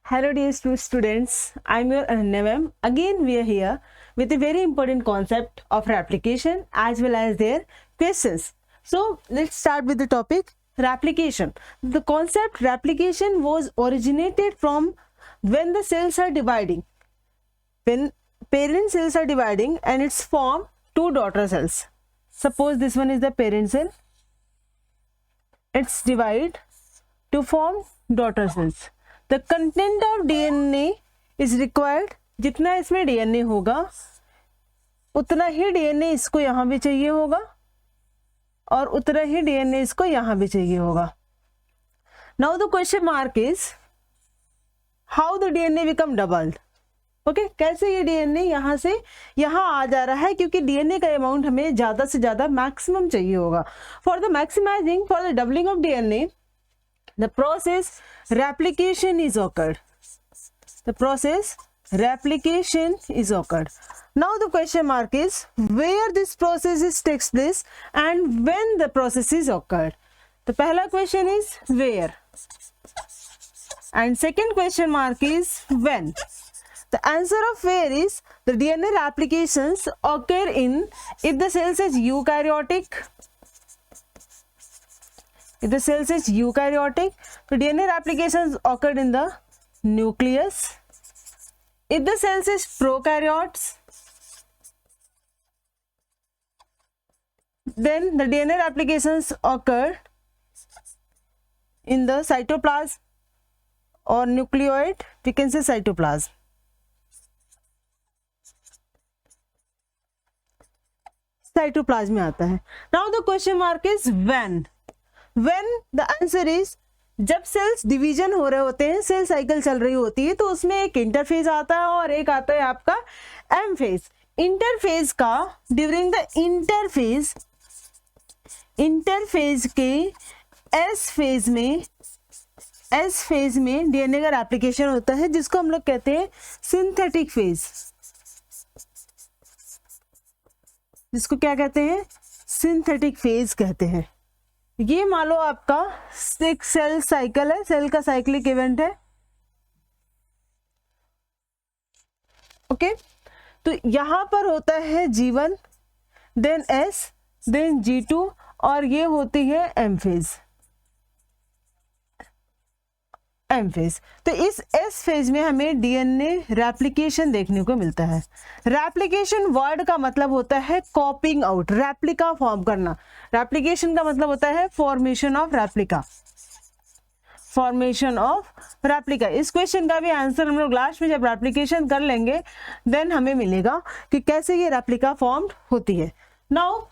Hello dear students, I am your Ananya ma'am. Again we are here with a very important concept of replication as well as their questions. So let's start with the topic replication. The concept replication was originated from when the cells are dividing. When parent cells are dividing and it's formed two daughter cells. Suppose this one is the parent cell. It's divide to form daughter cells. The content of DNA is required. जितना इसमें DNA होगा उतना ही DNA इसको यहाँ भी चाहिए होगा और उतना ही DNA इसको यहाँ भी चाहिए होगा. Now the question mark is how the DNA become doubled. Okay कैसे ये DNA यहाँ से यहाँ आ जा रहा है, क्योंकि DNA का अमाउंट हमें ज़्यादा से ज़्यादा मैक्सिमम चाहिए होगा. For the maximising for the doubling of DNA the process replication is occurred. The process replication is occurred. Now the question mark is where this process is takes place and when the process is occurred. The पहला question is where and second question mark is when. The answer of where is the DNA replications occur in if the cells is eukaryotic. If the cells is eukaryotic, the DNA replications occurred in the nucleus. If the cells is prokaryotes, then the DNA replications occur in the cytoplasm or nucleoid, we can say cytoplasm. cytoplasm में आता है. Now the question mark is when. When the answer is जब sales division हो रहे होते हैं, cell cycle चल रही होती है, तो उसमें एक इंटरफेज आता है और एक आता है आपका एम फेज. इंटरफेज का ड्यूरिंग द इंटरफेज के एस फेज में डीएनए का रेप्लिकेशन होता है, जिसको हम लोग कहते हैं सिंथेटिक फेज. जिसको क्या कहते हैं? सिंथेटिक फेज कहते हैं. ये मान लो आपका सिक्स सेल साइकिल है, सेल का साइक्लिक इवेंट है. ओके तो यहां पर होता है G1, then S, then G2 और ये होती है एम फेज. तो इस एस फेज में हमें डीएनए रेप्लिकेशन देखने को मिलता है. रेप्लिकेशन वर्ड का मतलब होता है कॉपिंग आउट, रेप्लिका फॉर्म करना. रेप्लिकेशन का मतलब होता है फॉर्मेशन ऑफ रेप्लिका. इस क्वेश्चन का भी आंसर हम लोग लास्ट में जब रेप्लिकेशन कर लेंगे देन हमें मिलेगा कि कैसे ये रेप्लिका फॉर्म्ड होती है. नाउ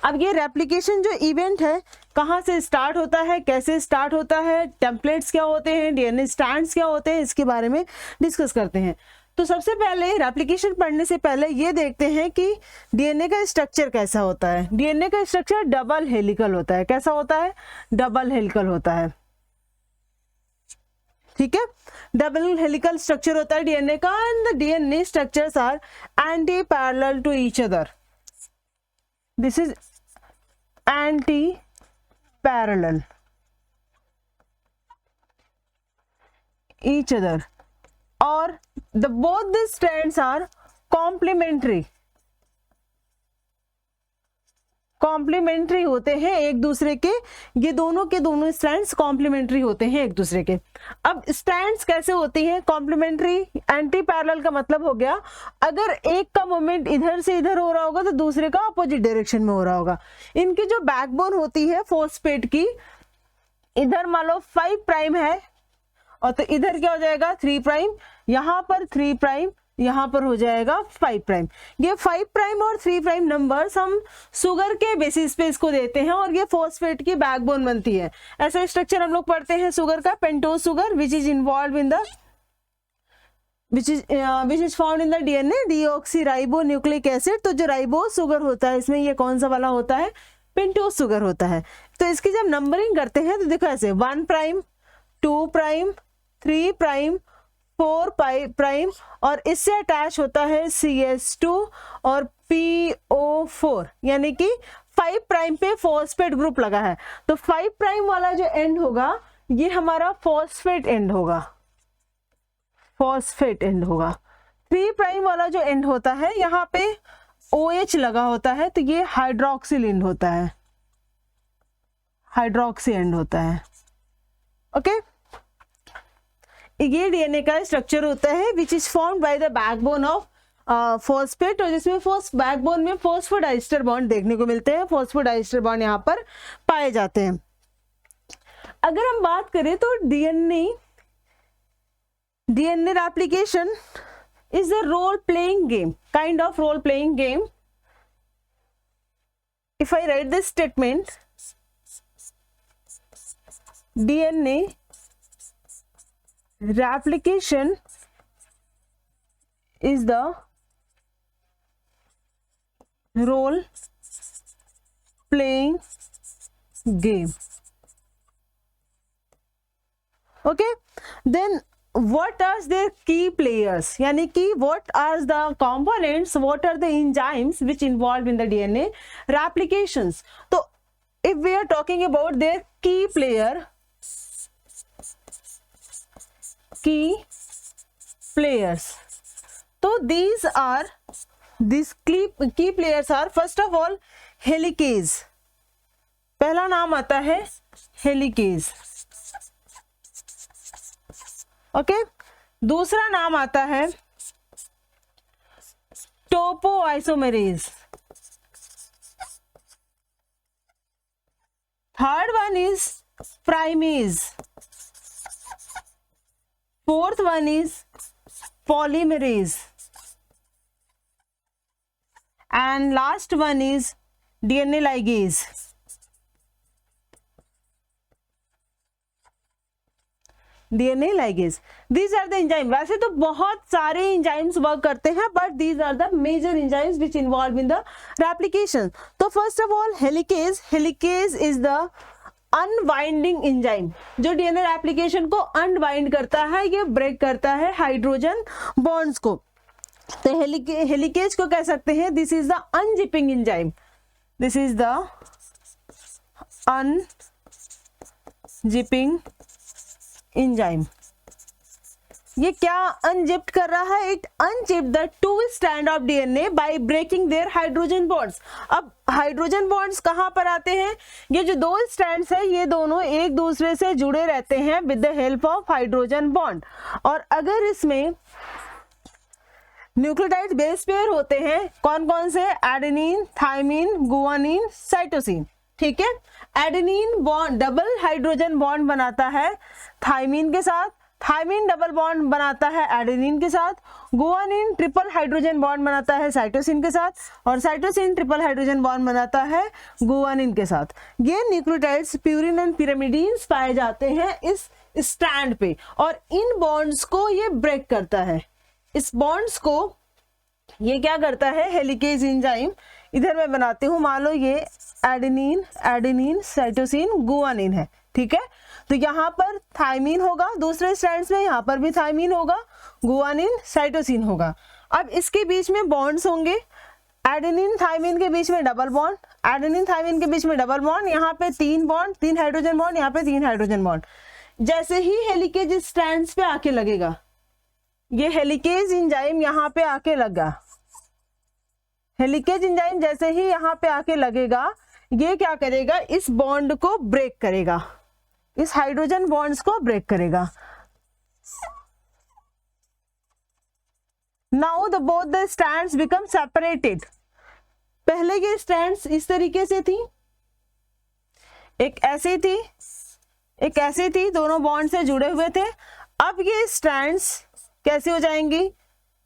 अब ये रेप्लिकेशन जो इवेंट है कहाँ से स्टार्ट होता है, कैसे स्टार्ट होता है, टेम्पलेट्स क्या होते हैं, डीएनए स्ट्रैंड्स क्या होते हैं, इसके बारे में डिस्कस करते हैं. तो सबसे पहले रेप्लिकेशन पढ़ने से पहले ये देखते हैं कि डीएनए का स्ट्रक्चर कैसा होता है. डीएनए का स्ट्रक्चर डबल हेलिकल होता है. कैसा होता है? डबल हेलिकल होता है. ठीक है, डबल हेलिकल स्ट्रक्चर होता है डीएनए का. And the DNA structures are anti parallel to each other. This is anti parallel each other or the both the strands are complementary होते हैं एक दूसरे के. ये दोनों के दोनों स्ट्रैंड्स कॉम्प्लीमेंट्री होते हैं एक दूसरे के. अब स्ट्रैंड्स कैसे होती हैं? कॉम्प्लीमेंट्री. एंटी पैरेलल का मतलब हो गया अगर एक का मूवमेंट इधर से इधर हो रहा होगा तो दूसरे का अपोजिट डायरेक्शन में हो रहा होगा. इनकी जो बैकबोन होती है फॉस्फेट की, इधर मान लो 5 प्राइम है और तो इधर क्या हो जाएगा 3 प्राइम, यहाँ पर 3 प्राइम, यहाँ पर हो जाएगा 5 प्राइम. ये 5 प्राइम और 3 प्राइम नंबर्स हम शुगर के बेसिस पे इसको देते हैं और ये फॉस्फेट की बैकबोन बनती है. ऐसा स्ट्रक्चर हम लोग पढ़ते हैं शुगर का, pentose sugar which is involve in the which is found in the DNA deoxyribo nucleic acid. तो जो राइबो शुगर होता है इसमें ये कौन सा वाला होता है? पेंटोज शुगर होता है. तो इसकी जब नंबरिंग करते हैं तो देखो ऐसे 1 प्राइम, 2 प्राइम, 3 प्राइम, 4 प्राइम और इससे अटैच होता है CH2 और PO4, यानी कि 5 प्राइम पे फॉस्फेट ग्रुप लगा है. तो 5 प्राइम वाला जो एंड होगा ये हमारा फॉस्फेट एंड होगा. फॉस्फेट एंड होगा। 3 प्राइम वाला जो एंड होता है यहाँ पे OH लगा होता है, तो ये हाइड्रोक्सिल एंड होता है, हाइड्रोक्सी एंड होता है। ओके, ये डीएनए का स्ट्रक्चर होता है which is formed by the backbone of phosphate, और जिसमें बैकबोन में फॉस्फोडाइस्टर बॉन्ड देखने को मिलते हैं, फॉस्फोडाइस्टर बॉन्ड यहाँ पर पाए जाते हैं। अगर हम बात करें तो DNA replication is a role playing game, kind of role playing game. If I write this statement, DNA replication is the role playing game. Okay, then what are their key players, यानी कि what are the components, what are the enzymes which involved in the DNA replications. तो if we are talking about their key players, तो these key players are first of all helicase, पहला नाम आता है helicase. Okay, दूसरा नाम आता है topoisomerase, third one is primase, fourth one is polymerase, and last one is DNA ligase. DNA ligase, these are the enzyme. वैसे तो बहुत सारे एंजाइम्स वर्क करते हैं, but these are the major enzymes which involve in the replication. तो first of all helicase is the unwinding enzyme, जो DNA replication को unwind करता है, ये ब्रेक करता है हाइड्रोजन बॉन्ड्स को। तो हेलिकेज को कह सकते हैं this is the unzipping enzyme, this is the unzipping enzyme. ये क्या अनजिप्ड कर रहा है? It unzipped the 2 strand of DNA by breaking their hydrogen bonds. अब हाइड्रोजन बॉन्ड्स कहां पर आते हैं? ये जो 2 स्ट्रैंड्स है ये दोनों एक दूसरे से जुड़े रहते हैं with the help of hydrogen bond. और अगर इसमें न्यूक्लियोटाइड बेस पेयर होते हैं, कौन कौन से? Adenine, thymine, guanine, cytosine. ठीक है, adenine bond double hydrogen bond बनाता है थाइमिन के साथ, थाइमिन डबल बॉन्ड बनाता है एडेनिन के साथ, गुआनिन ट्रिपल हाइड्रोजन बॉन्ड बनाता है साइटोसिन के साथ, और साइटोसिन ट्रिपल हाइड्रोजन बॉन्ड बनाता है गुआनिन के साथ। ये न्यूक्लियोटाइड्स प्यूरिन एंड पिरामिडीन्स पाए जाते हैं इस स्ट्रैंड पे, और इन बॉन्ड्स को ये ब्रेक करता है। इस बॉन्ड्स को ये क्या करता है? Helicase enzyme. इधर मैं बनाती हूँ, मान लो ये एडेनिन साइटोसिन गुआनिन है। ठीक है, तो यहाँ पर थाइमिन होगा, दूसरे स्ट्रैंड्स में यहाँ पर भी थाइमिन होगा, गुआनिन साइटोसिन होगा। अब इसके बीच में बॉन्ड्स होंगे, एडेनिन थाइमिन के बीच में डबल बॉन्ड, एडेनिन थाइमिन के बीच में डबल बॉन्ड, यहाँ पे 3 बॉन्ड, 3 हाइड्रोजन बॉन्ड, यहाँ पे 3 हाइड्रोजन बॉन्ड। जैसे ही हेलिकेज स्ट्रैंड्स पे आके लगेगा, ये हेलिकेज एंजाइम यहाँ पे आके लगा, हेलिकेज एंजाइम जैसे ही यहाँ पे आके लगेगा, ये क्या करेगा? इस बॉन्ड को ब्रेक करेगा, इस हाइड्रोजन बॉन्ड्स को ब्रेक करेगा। Now the both the strands become separated. पहले ये स्ट्रैंड्स इस तरीके से थी, एक ऐसी थी, एक ऐसी थी, दोनों बॉन्ड से जुड़े हुए थे। अब ये स्ट्रैंड्स कैसे हो जाएंगी?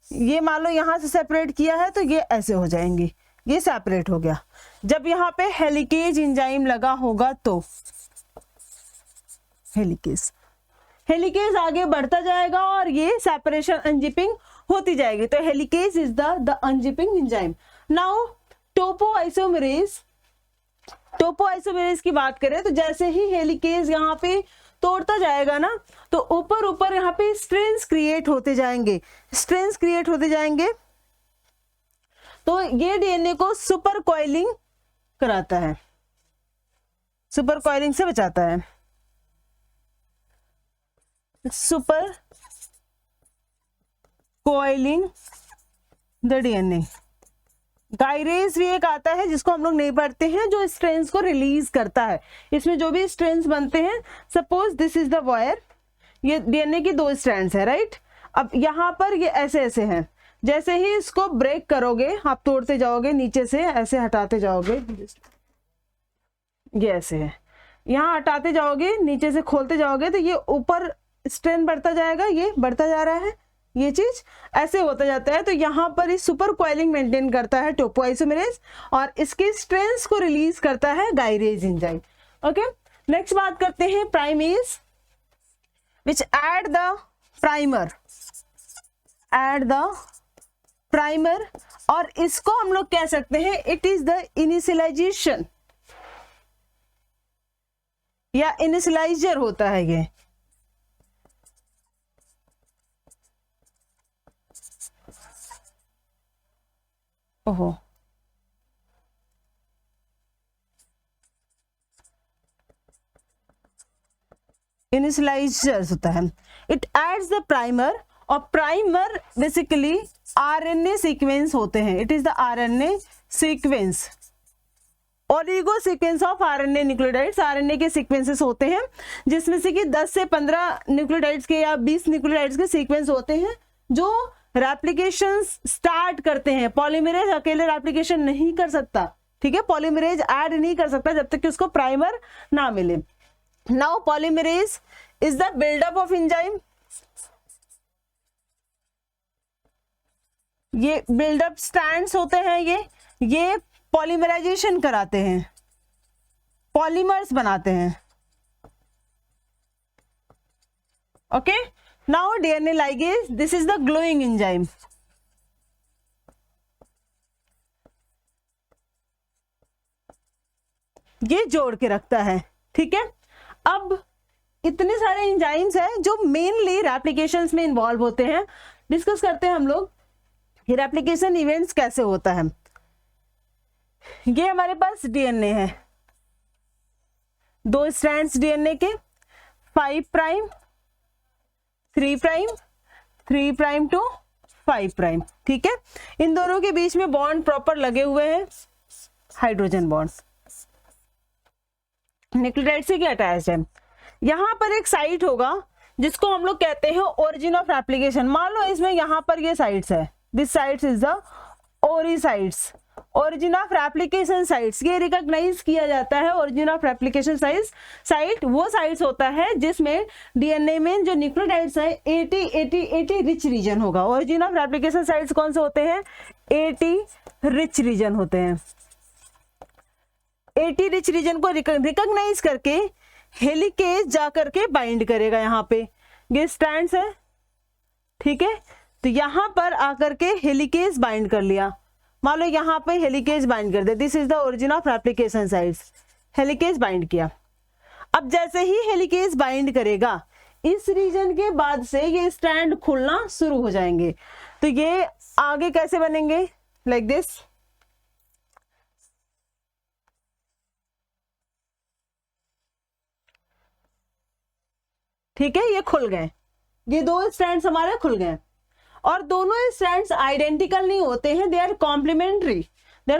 ये मान लो यहां से सेपरेट किया है तो ये ऐसे हो जाएंगी, ये सेपरेट हो गया। जब यहाँ पे हेलिकेज एंजाइम लगा होगा तो हेलिकेज आगे बढ़ता जाएगा और ये सेपरेशन अनजिपिंग होती जाएगी। तो helicase is the unzipping enzyme. Now topoisomerase की बात करें तो जैसे ही हेलिकेज यहाँ पे तोड़ता जाएगा ना, तो ऊपर ऊपर यहाँ पे स्ट्रेन्स क्रिएट होते जाएंगे, स्ट्रेन्स क्रिएट होते जाएंगे। तो ये डीएनए को सुपर कॉइलिंग कराता है, सुपर कॉइलिंग से बचाता है। Super coiling the DNA. Gyrase भी एक आता है जिसको हम लोग नहीं पढ़ते हैं, जो स्ट्रेंस को रिलीज करता है। इसमें जो भी स्ट्रेंस बनते हैं, suppose this is the wire, ये डीएनए की 2 स्ट्रैंड्स है, राइट। अब यहाँ पर ये ऐसे ऐसे हैं, जैसे ही इसको ब्रेक करोगे, आप तोड़ते जाओगे नीचे से, ऐसे हटाते जाओगे, ये ऐसे है, यहाँ हटाते जाओगे, नीचे से खोलते जाओगे, तो ये ऊपर स्ट्रेन बढ़ता जाएगा, ये बढ़ता जा रहा है, ये चीज ऐसे होता जाता है। तो यहाँ पर ये सुपर कॉइलिंग मेंटेन करता है टोपोआइसोमेरेज, और इसके स्ट्रेंस को रिलीज करता है गायरेज एंजाइम। ओके, नेक्स्ट बात करते हैं primase, which add the primer, और इसको हम लोग कह सकते हैं इट इज द इनिशियलाइजेशन या इनिशियलाइजर होता है ये। ओहो, इनिशियलाइजर्स होता है। इट एड्स द प्राइमर, और प्राइमर बेसिकली आरएनए सीक्वेंस होते हैं। It is the RNA sequence, oligo sequence of RNA nucleotides. RNA के सीक्वेंसेस होते हैं जिसमें से कि 10 से 15 न्यूक्लियोटाइड्स के या 20 न्यूक्लियोटाइड्स के सीक्वेंस होते हैं जो रेप्लिकेशंस स्टार्ट करते हैं। पॉलीमरेज अकेले रेप्लिकेशन नहीं कर सकता, ठीक है, पॉलीमरेज ऐड नहीं कर सकता जब तक कि उसको प्राइमर ना मिले। Now polymerase is the buildup of enzyme, ये बिल्डअप स्ट्रैंड्स होते हैं, ये पॉलीमराइजेशन कराते हैं, पॉलीमर्स बनाते हैं। Okay, now DNA ligase, this is the glowing enzyme. ये जोड़ के रखता है, ठीक है। अब इतने सारे एंजाइम्स हैं जो मेनली रेप्लिकेशंस में इन्वॉल्व होते हैं। डिस्कस करते हैं हम लोग ये रेप्लिकेशन इवेंट्स कैसे होता है। ये हमारे पास डीएनए है, 2 स्ट्रैंड्स डीएनए के, 5 prime 3 prime 3 prime to 5 prime, ठीक है। इन दोनों के बीच में बॉन्ड प्रॉपर लगे हुए हैं, हाइड्रोजन बॉन्ड न्यूक्लियोटाइड से अटैच्ड है। यहाँ पर एक साइट होगा जिसको हम लोग कहते हैं ओरिजिन ऑफ रेप्लिकेशन। मान लो इसमें यहाँ पर ये साइट्स है, दिस साइट्स इज द ओरी sites, origin of replication sites. ये रिकॉग्नाइज किया जाता है ओरिजिन ऑफ रेप्लिकेशन साइट वो साइट्स होता है जिसमें डीएनए में जो न्यूक्लियोटाइड्स है 80 रिच रीजन होगा। ओरिजिन ऑफ रेप्लिकेशन साइट्स कौन से होते हैं? 80 रिच रीजन होते हैं। 80 रिच रीजन को रिकॉग्नाइज करके हेलिकेज जाकर के बाइंड करेगा। यहाँ पे ये स्ट्रैंड्स है, ठीक है, तो यहाँ पर आकर के हेलिकेज बाइंड कर लिया। मान लो यहाँ पे हेलिकेज बाइंड कर दे, this is the origin of replication sites. Helicase bind किया। अब जैसे ही हेलिकेज बाइंड करेगा इस रीजन के बाद से ये स्ट्रैंड खुलना शुरू हो जाएंगे। तो ये आगे कैसे बनेंगे? लाइक दिस, ठीक है, ये खुल गए, ये 2 स्ट्रैंड्स हमारे खुल गए। और दोनों स्ट्रैंड्स आइडेंटिकल नहीं होते हैं, they are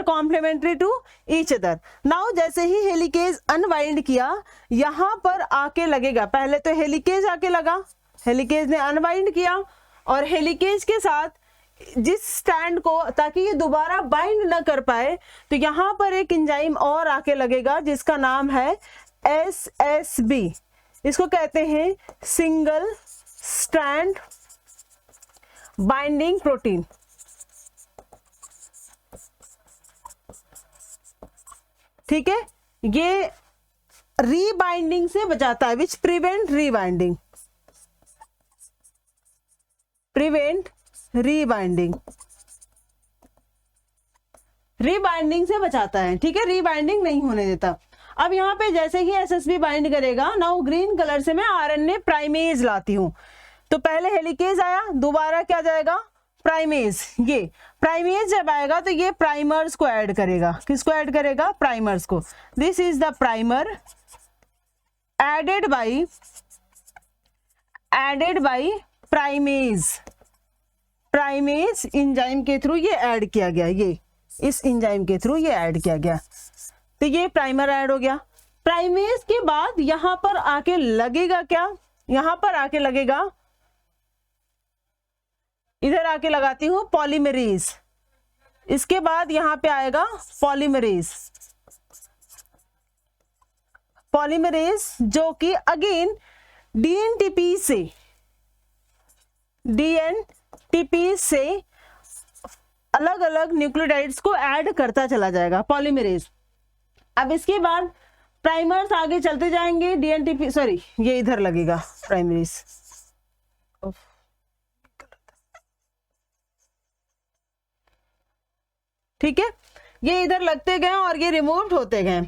complementary to each other. Now जैसे ही हेलिकेज अनवाइंड किया यहां पर आके लगेगा, पहले तो हेलिकेज आके लगा, हेलिकेज ने अनवाइंड किया और हेलिकेज के साथ जिस स्ट्रैंड को, ताकि ये दोबारा बाइंड ना कर पाए, तो यहां पर एक एंजाइम और आके लगेगा जिसका नाम है SSB। इसको कहते हैं सिंगल स्ट्रैंड बाइंडिंग प्रोटीन। ठीक है, ये रीबाइंडिंग से बचाता है, विच प्रिवेंट रीबाइंडिंग, रीबाइंडिंग से बचाता है। ठीक है, रीबाइंडिंग नहीं होने देता। अब यहाँ पे जैसे ही SSB बाइंड करेगा, नाउ ग्रीन कलर से मैं RNA प्राइमेज लाती हूं। तो पहले हेलिकेज आया, दोबारा क्या जाएगा? प्राइमेज। ये प्राइमेज जब आएगा तो ये प्राइमर्स को ऐड करेगा। किसको ऐड करेगा? प्राइमर्स को। This is the primer added by primase. Primase enzyme के थ्रू ये ऐड किया गया, ये इस एंजाइम के थ्रू ये ऐड किया गया, तो ये प्राइमर ऐड हो गया। प्राइमेज के बाद यहां पर आके लगेगा क्या, यहां पर आके लगेगा, इधर आके लगाती हूं पॉलीमरेज, इसके बाद यहां पे आएगा पॉलीमरेज, पॉलीमरेज जो कि अगेन डीएनटीपी से अलग अलग न्यूक्लियोटाइड्स को ऐड करता चला जाएगा, पॉलीमरेज। अब इसके बाद प्राइमर्स आगे चलते जाएंगे, डीएनटीपी सॉरी ये इधर लगेगा प्राइमरीज, ठीक है, ये इधर लगते गए और ये रिमूव होते गए,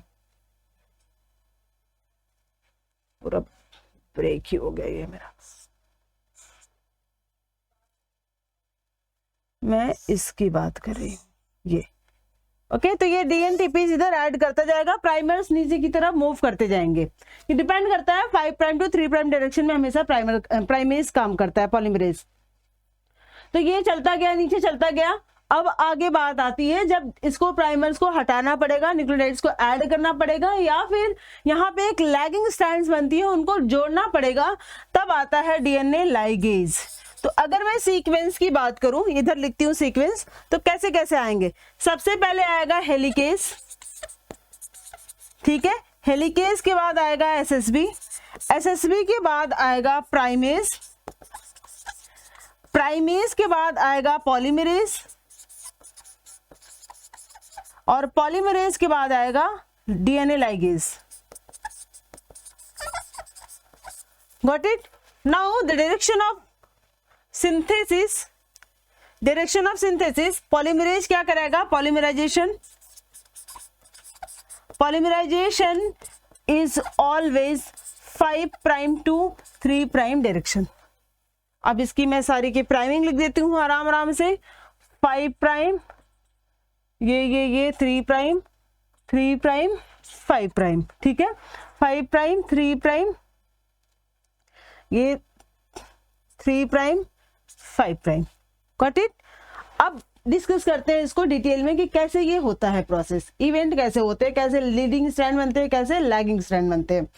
पूरा ब्रेक ही हो गया ये मेरा, मैं इसकी बात कर रही हूं ये, ओके। तो ये डीएनटीपी इधर ऐड करता जाएगा, प्राइमर्स नीचे की तरफ मूव करते जाएंगे। ये डिपेंड करता है 5 प्राइम टू 3 प्राइम डायरेक्शन में हमेशा प्राइमेज काम करता है, पॉलीमरेज। तो ये चलता गया, नीचे चलता गया। अब आगे बात आती है जब इसको प्राइमर्स को हटाना पड़ेगा, न्यूक्लियोटाइड्स को ऐड करना पड़ेगा, या फिर यहाँ पे एक लैगिंग स्ट्रैंड्स बनती है उनको जोड़ना पड़ेगा, तब आता है डीएनए लाइगेज। तो अगर मैं सीक्वेंस की बात करूं, इधर लिखती हूं सीक्वेंस, तो कैसे कैसे आएंगे। सबसे पहले आएगा हेलिकेज, ठीक है, हेलिकेज के बाद आएगा एसएसबी, एसएसबी के बाद आएगा प्राइमेज, प्राइमेज के बाद आएगा पॉलीमरेज, और पॉलीमरेज के बाद आएगा DNA ligase. Got it. Now the direction of synthesis, direction of synthesis, polymerase क्या करेगा, polymerisation, polymerisation is always 5 prime to 3 prime direction. अब इसकी मैं सारी की प्राइमिंग लिख देती हूँ आराम आराम से, 5 प्राइम, ये 3 प्राइम, 3 प्राइम, 5 प्राइम, ठीक है, 5 प्राइम, 3 प्राइम, ये 3 प्राइम, 5 प्राइम, गॉट इट। अब डिस्कस करते हैं इसको डिटेल में कि कैसे ये होता है प्रोसेस, इवेंट कैसे होते हैं, कैसे लीडिंग स्ट्रैंड बनते हैं, कैसे लैगिंग स्ट्रैंड बनते हैं।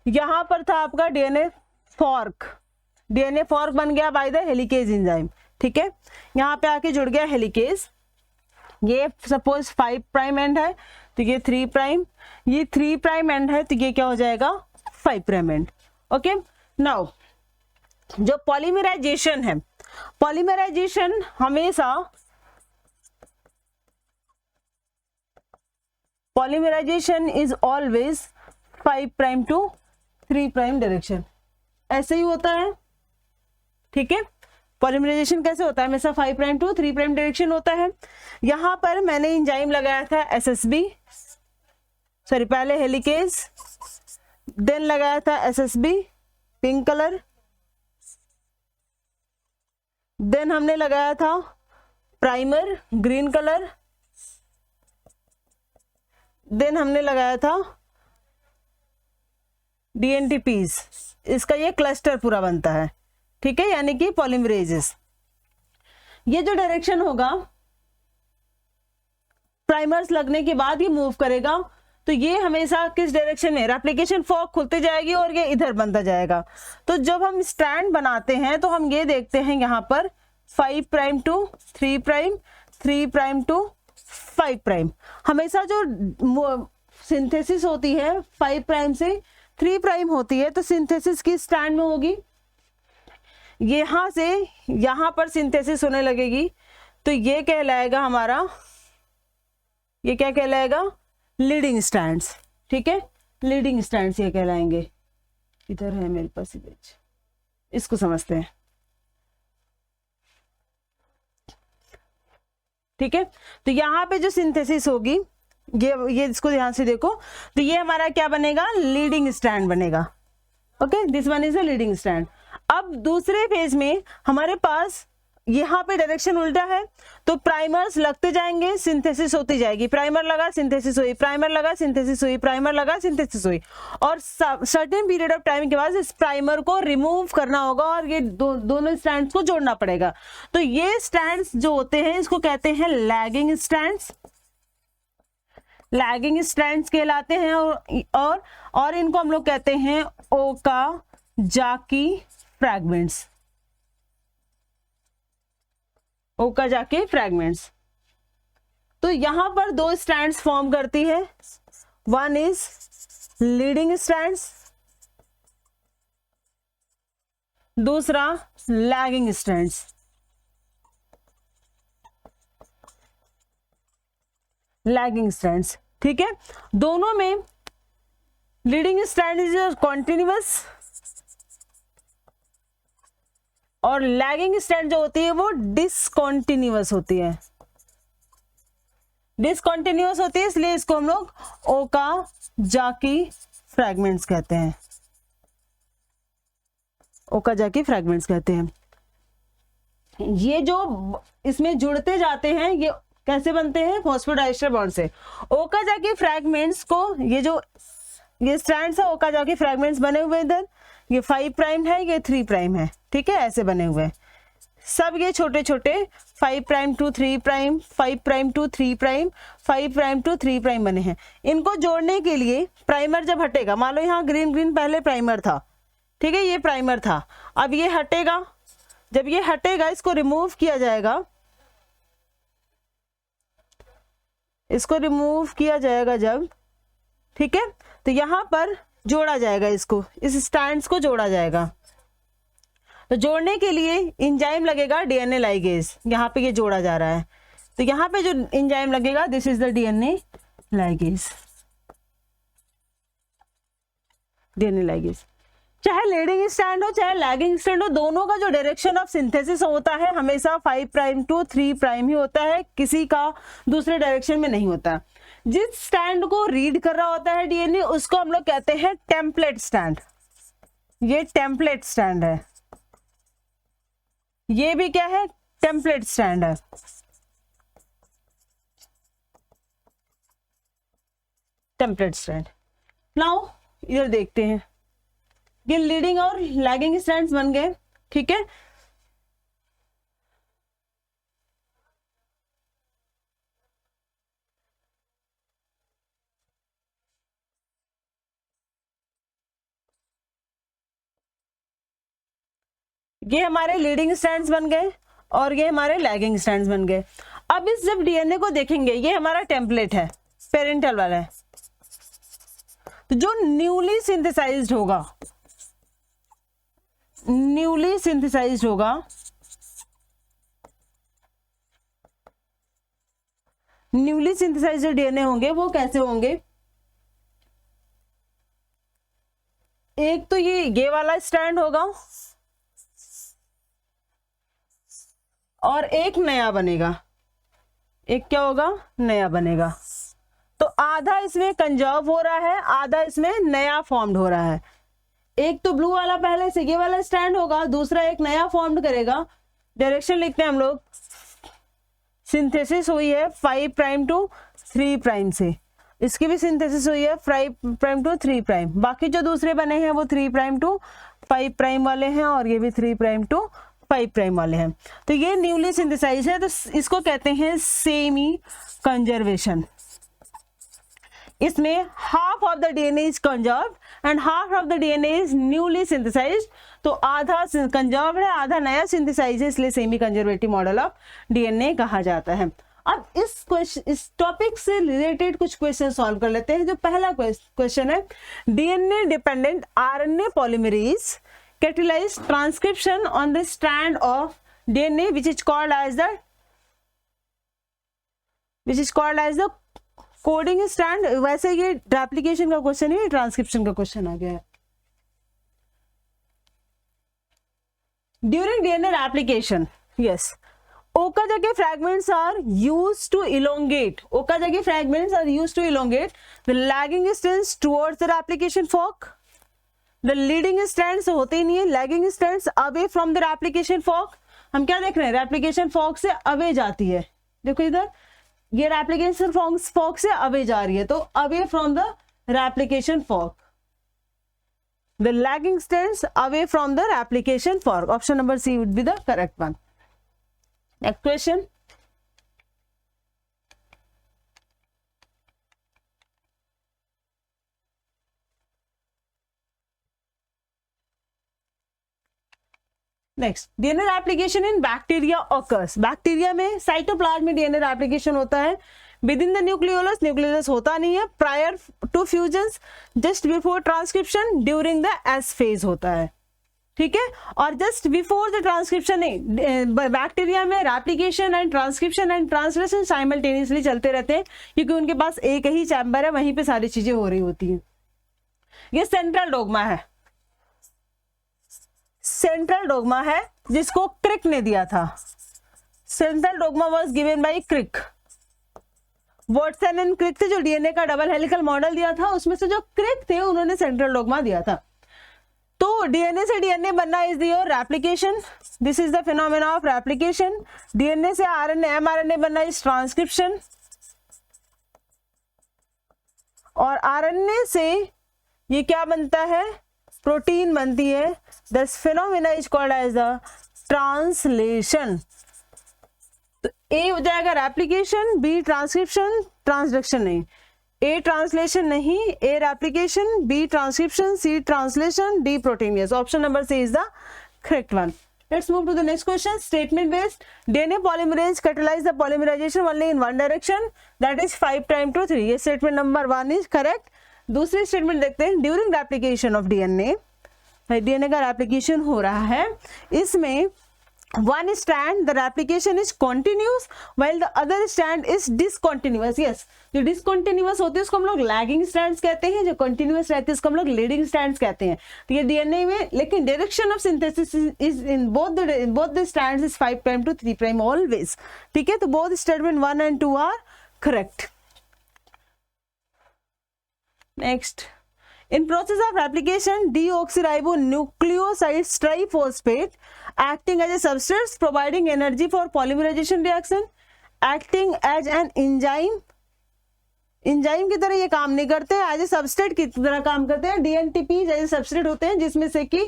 यहां पर था आपका डीएनए फॉर्क, डीएनए फॉर्क बन गया बाय द हेलिकेज एंजाइम, ठीक है, यहाँ पे आके जुड़ गया हेलिकेज। ये सपोज 5 प्राइम एंड है तो ये 3 प्राइम, ये 3 प्राइम एंड है तो ये क्या हो जाएगा 5 प्राइम एंड, ओके। नाउ जो पॉलीमराइजेशन है, पॉलीमराइजेशन हमेशा, polymerisation is always 5 prime to 3 prime direction, ऐसे ही होता है, ठीक है। पॉलीमराइजेशन कैसे होता है, हमेशा 5 प्राइम टू 3 प्राइम डायरेक्शन होता है। यहां पर मैंने एंजाइम लगाया था एसएसबी, सॉरी पहले हेलिकेज, देन लगाया था एसएसबी पिंक कलर, देन हमने लगाया था प्राइमर ग्रीन कलर, देन हमने लगाया था डीएनटीपीज, इसका ये क्लस्टर पूरा बनता है, ठीक है, यानी कि पॉलीमरेजेस। ये जो डायरेक्शन होगा प्राइमर्स लगने के बाद ये मूव करेगा, तो ये हमेशा किस डायरेक्शन में, रेप्लिकेशन फॉर्क खुलते जाएगी और ये इधर बनता जाएगा। तो जब हम स्ट्रैंड बनाते हैं तो हम ये देखते हैं यहाँ पर 5 prime to 3 prime, 3 prime to 5 prime, हमेशा जो सिंथेसिस होती है 5 प्राइम से 3 प्राइम होती है, तो सिंथेसिस की स्ट्रैंड में होगी, यहां से यहां पर सिंथेसिस होने लगेगी, तो ये कहलाएगा हमारा, ये क्या कहलाएगा, लीडिंग स्ट्रैंड्स, ठीक है, लीडिंग स्ट्रैंड्स ये कहलाएंगे। इधर है मेरे पास इमेज, इसको समझते हैं, ठीक है। तो यहाँ पे जो सिंथेसिस होगी, ये इसको ध्यान से देखो, तो ये हमारा क्या बनेगा, लीडिंग स्ट्रैंड बनेगा, okay, this one is a leading strand. अब दूसरे फेज में हमारे पास यहाँ पे डायरेक्शन उल्टा है, तो प्राइमर्स लगते जाएंगे, सिंथेसिस होती जाएगी, प्राइमर लगा सिंथेसिस हुई, प्राइमर लगा सिंथेसिस हुई, प्राइमर लगा सिंथेसिस हुई, और सर्टेन पीरियड ऑफ टाइम के बाद इस प्राइमर को रिमूव करना होगा और ये दोनों स्ट्रैंड्स को जोड़ना पड़ेगा। तो ये स्ट्रैंड्स जो होते हैं इसको कहते हैं लैगिंग स्ट्रैंड्स, लैगिंग स्ट्रैंड्स कहलाते हैं। और इनको हम लोग कहते हैं ओकाजाकी फ्रैगमेंट्स, ओकाजाकी फ्रैगमेंट्स। तो यहां पर दो स्ट्रैंड्स फॉर्म करती है, वन इज लीडिंग स्ट्रैंड्स, दूसरा लैगिंग स्ट्रैंड्स। लैगिंग स्ट्रैंड्स, ठीक है। दोनों में लीडिंग स्ट्रैंड इज कॉन्टिन्यूअस और लैगिंग स्ट्रैंड जो होती है वो डिसकॉन्टिन्यूअस होती है, डिसकॉन्टिन्यूअस होती है, इसलिए इसको हम लोग ओकाजाकी फ्रैगमेंट्स कहते हैं, ओकाजाकी फ्रैगमेंट्स कहते हैं। ये जो इसमें जुड़ते जाते हैं ये कैसे बनते हैं, फॉस्फोडाइस्टर बॉन्ड से। ओकाजाकी फ्रैगमेंट्स को ये स्ट्रैंड्स है, ओकाजाकी फ्रैगमेंट्स बने हुए इधर, ये 5 प्राइम है, ये 3 प्राइम है, ठीक है, ऐसे बने हुए सब ये छोटे छोटे 5 prime to 3 prime, 5 prime to 3 prime, 5 prime to 3 prime बने हैं। इनको जोड़ने के लिए प्राइमर जब हटेगा, मान लो यहाँ ग्रीन ग्रीन पहले प्राइमर था, ठीक है, ये प्राइमर था, अब ये हटेगा, जब ये हटेगा इसको रिमूव किया जाएगा, इसको रिमूव किया जाएगा जब, ठीक है, तो यहां पर जोड़ा जाएगा, इसको इस स्ट्रैंड्स को जोड़ा जाएगा। तो जोड़ने के लिए एंजाइम लगेगा डीएनए लाइगेज, यहाँ पे ये जोड़ा जा रहा है, तो यहाँ पे जो एंजाइम लगेगा this is the DNA ligase, DNA ligase. चाहे लीडिंग स्ट्रैंड हो चाहे लैगिंग स्ट्रैंड हो, दोनों का जो डायरेक्शन ऑफ सिंथेसिस होता है हमेशा 5 प्राइम टू 3 प्राइम ही होता है, किसी का दूसरे डायरेक्शन में नहीं होता। जिस स्ट्रैंड को रीड कर रहा होता है डीएनए उसको हम लोग कहते हैं टेम्पलेट स्ट्रैंड, ये टेम्पलेट स्ट्रैंड है, ये भी क्या है, टेम्पलेट स्ट्रैंड है। Template strand. नाउ इधर देखते हैं, ये लीडिंग और लैगिंग स्ट्रैंड्स बन गए, ठीक है। ये हमारे लीडिंग स्ट्रैंड्स बन गए और ये हमारे लैगिंग स्ट्रैंड्स बन गए। अब इस जब डीएनए को देखेंगे, ये हमारा टेम्पलेट है, पेरेंटल वाला है, तो जो न्यूली सिंथेसाइज्ड होगा, न्यूली सिंथेसाइज्ड होगा, न्यूली सिंथेसाइज्ड डीएनए होंगे वो कैसे होंगे, एक तो ये वाला स्ट्रैंड होगा और एक नया बनेगा, एक क्या होगा, नया बनेगा। तो आधा इसमें कंजर्व हो रहा है, आधा इसमें नया फॉर्म्ड हो रहा है। एक तो ब्लू वाला पहले से ये वाला स्ट्रैंड होगा, दूसरा एक नया फॉर्म्ड करेगा। डायरेक्शन लिखते हैं हम लोग, सिंथेसिस हुई है 5 प्राइम टू 3 प्राइम से, इसकी भी सिंथेसिस हुई है 5 प्राइम टू 3 प्राइम, बाकी जो दूसरे बने हैं वो 3 प्राइम टू 5 प्राइम वाले हैं और ये भी 3 प्राइम टू 5 प्राइम वाले हैं। तो ये न्यूली सिंथेसाइज है, तो इसको कहते हैं सेमी कंजर्वेशन। इसमें half of the DNA is conserved and half of the DNA is newly synthesised. तो आधा कंजर्व्ड है, आधा नया सिंथेसाइज है, इसलिए semi conservative model of DNA कहा जाता है। अब इस टॉपिक से रिलेटेड कुछ क्वेश्चन सॉल्व कर लेते हैं। जो पहला क्वेश्चन है, DNA dependent RNA polymerase catalyze transcription on the strand of DNA which is called as the coding strand। वैसे ये replication का क्वेश्चन है, ट्रांसक्रिप्शन का क्वेश्चन आ गया है। During DNA replication, yes, Okazaki fragments are used to elongate. Okazaki fragments are used to elongate the lagging strands towards the replication fork. The leading strands होते ही नहीं है, lagging strands away from the replication fork हम क्या देख रहे हैं, replication fork से away जाती है, देखो इधर ये रेप्लिकेशन फॉर्क से अवे जा रही है, तो away from the replication fork, the lagging strands away from the replication fork, option number C would be the correct one. Next question, next, DNA replication in bacteria occurs, बैक्टीरिया में cytoplasm में DNA replication होता है, within the nucleolus, nucleolus होता नहीं है, prior to fusions, just before transcription, during the S phase होता है, ठीक है, और just before the transcription bacteria में replication and transcription and translation simultaneously चलते रहते हैं, क्योंकि उनके पास एक ही चैम्बर है, वहीं पे सारी चीजें हो रही होती हैं। ये सेंट्रल डोग्मा है, सेंट्रल डोग्मा है जिसको क्रिक ने दिया था, central dogma was given by Crick, Watson and Crick थे जो डीएनए का डबल हेलिकल मॉडल दिया था, उसमें से जो क्रिक थे उन्होंने सेंट्रल डोग्मा दिया था। तो डीएनए से डीएनए बनना is your replication, this is the phenomena of replication. DNA से आरएनए एमआरएनए बनना इज ट्रांसक्रिप्शन, और आरएनए से ये क्या बनता है, प्रोटीन बनती है, this phenomena is called as the translation. तो ए हो जाएगा रेप्लिकेशन, बी ट्रांसक्रिप्शन, ट्रांसडक्शन नहीं, ए ट्रांसलेशन नहीं, A replication, B transcription, C translation, D proteinous, option number C is the correct one. Let's move to the next question. Statement based DNA polymerase catalyze the polymerization only in one direction, that is 5' to 3. ये statement number 1 is correct. दूसरी statement देखते हैं, during replication of DNA, DNA का replication हो रहा है, इसमें one strand the replication is continuous while the other strand is discontinuous. yes, जो discontinuous होते हैं उसको हम लोग lagging strands कहते हैं, जो continuous रहते हैं उसको हम लोग leading strands कहते हैं। तो ये डीएनए में, लेकिन direction of synthesis is in both the strands is 5' to 3' always, ठीक है। तो both statement 1 and 2 are correct. Next, in process of replication, deoxyribonucleoside triphosphate acting as a substrate providing energy for polymerization reaction, acting as an enzyme, enzyme की तरह ये काम नहीं करते, as a substrate की तरह काम करते हैं। डीएनटीपी जैसे सबस्ट्रेट होते हैं जिसमें से कि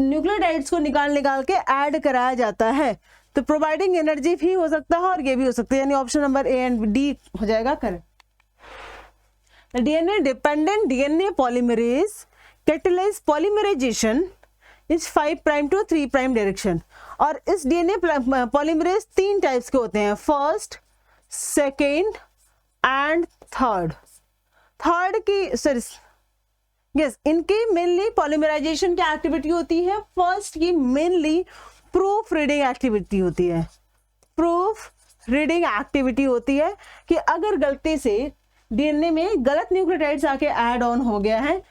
न्यूक्लियोटाइड्स को निकाल के ऐड कराया जाता है, तो प्रोवाइडिंग एनर्जी भी हो सकता है और ये भी हो सकता है, यानी option number A and D हो जाएगा correct. DNA dependent DNA polymerase catalyze polymerization is 5' to 3' direction, और इस DNA polymerase 3 टाइप्स के होते हैं, फर्स्ट, सेकेंड एंड थर्ड की सॉरी यस, इनकी मेनली पॉलीमराइजेशन की एक्टिविटी होती है, फर्स्ट की मेनली प्रूफ रीडिंग एक्टिविटी होती है, प्रूफ रीडिंग एक्टिविटी होती है कि अगर गलती से डीएनए में गलत न्यूक्लियोटाइड्स आके ऐड ऑन हो गया है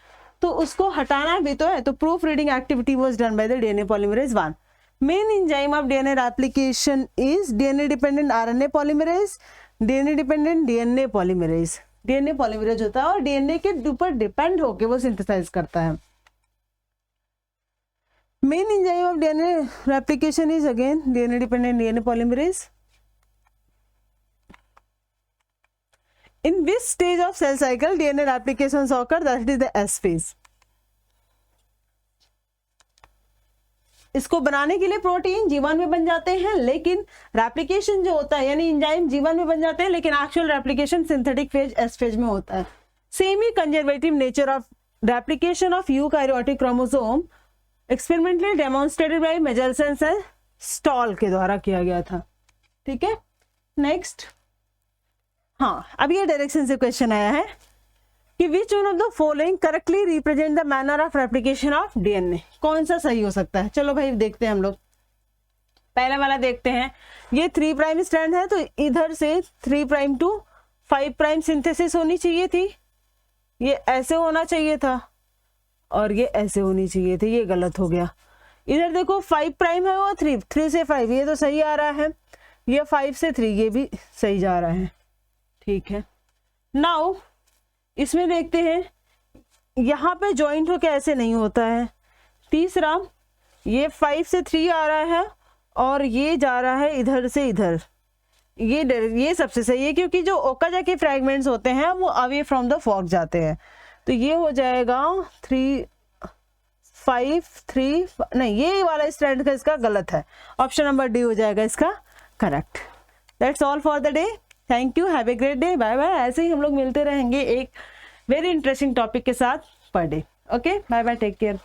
तो उसको हटाना भी तो है, तो proof reading activity was done by the DNA polymerase 1। Main enzyme of DNA replication is DNA dependent RNA polymerase, DNA dependent DNA polymerase, DNA polymerase होता है और डीएनए के ऊपर डिपेंड होकर वो सिंथेसाइज करता है। Main enzyme of DNA replication is again DNA dependent DNA polymerase. In which stage of cell cycle DNA replications occur? That is the S phase. इसको बनाने के लिए प्रोटीन जीवन में बन जाते हैं, लेकिन रेप्लिकेशन जो होता है यानी एंजाइम जीवन में बन जाते हैं, लेकिन actual replication synthetic phase S phase में होता है। Semi conservative nature of replication of eukaryotic chromosome experimentally demonstrated by Meselson and Stahl के द्वारा किया गया था, ठीक है। नेक्स्ट, हाँ, अब ये डायरेक्शन से क्वेश्चन आया है कि which one of the following correctly represent the manner of replication of DNA, कौन सा सही हो सकता है। चलो भाई देखते हैं हम लोग, पहला वाला देखते हैं। ये 3' स्ट्रैंड है तो इधर से 3' to 5' सिंथेसिस होनी चाहिए थी, ये ऐसे होना चाहिए था और ये ऐसे होनी चाहिए थी, ये गलत हो गया। इधर देखो 5' है और 3 से 5 ये तो सही आ रहा है, ये 5 से 3 ये भी सही जा रहा है, ठीक है। नाउ इसमें देखते हैं, यहाँ पे ज्वाइंट हो के ऐसे नहीं होता है। तीसरा, ये 5 से 3 आ रहा है और ये जा रहा है इधर से इधर, ये सबसे सही है क्योंकि जो ओकाजाकी फ्रैगमेंट्स होते हैं वो अवे फ्रॉम द फॉग जाते हैं। तो ये हो जाएगा 3 5 3, नहीं ये वाला स्ट्रैंड का इसका गलत है, ऑप्शन नंबर डी हो जाएगा इसका correct. That's all for the day, thank you, have a great day, bye bye. ऐसे ही हम लोग मिलते रहेंगे एक वेरी इंटरेस्टिंग टॉपिक के साथ पर डे। Okay, bye bye, take care.